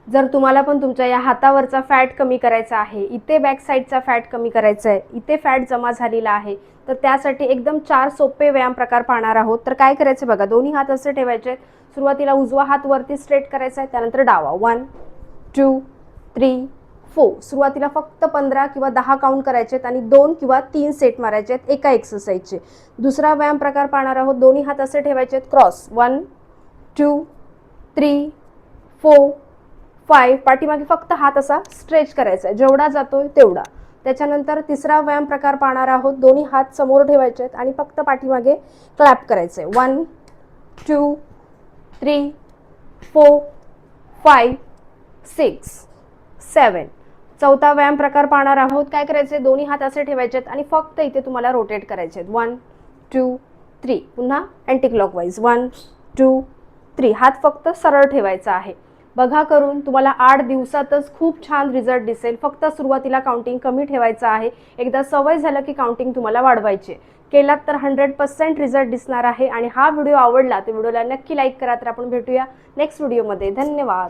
जर तुम्हाला पण तुमच्या या हातावरचा फॅट कमी करायचा आहे, इथे बॅक साईडचा फॅट कमी करायचा आहे, इथे फॅट जमा झालेला आहे, तर त्यासाठी एकदम 4 सोपे व्यायाम प्रकार पाहणार आहोत. तर काय करायचं बघा, दोन्ही हात असे ठेवायचे. सुरुवातीला उजवा हात वरती स्ट्रेट करायचा आहे, त्यानंतर डावा. 1 2 3 4. सुरुवातीला फक्त 15 किंवा 10 काउंट करायचे आणि 2 किंवा 3 सेट मारायचे आहेत एका एक्सरसाइजचे. दुसरा व्यायाम प्रकार पाहणार आहोत. दोन्ही हात असे ठेवायचे आहेत क्रॉस. 1 2 3 4 5. पाठीमागे फक्त हात असा स्ट्रेच करायचा आहे, जेवढा जातोय तेवढा. त्याच्यानंतर तिसरा व्यायाम प्रकार पाहणार आहोत. दोन्ही हात समोर ठेवायचे आहेत आणि फक्त पाठीमागे क्लॅप करायचे. 1 2 3 4 5 6 7. चौथा व्यायाम प्रकार पाहणार आहोत. काय करायचे, दोन्ही हात असे ठेवायचे आणि फक्त इथे तुम्हाला रोटेट करायचे. 1 2 3. पुन्हा अँटी क्लॉकवाईज. 1 2 3. हात फक्त सरळ ठेवायचा आहे. बघा करून, तुम्हाला 8 दिवसातच खूप छान रिझल्ट दिसेल. फक्त सुरुवातीला काउंटिंग कमी ठेवायचं आहे. एकदा सवय झालं की काउंटिंग तुम्हाला वाढवायची. केलात तर 100% रिझल्ट दिसणार आहे. आणि हा व्हिडिओ आवडला तर व्हिडिओला नक्की लाईक करा. तर आपण भेटूया नेक्स्ट व्हिडिओमध्ये. धन्यवाद.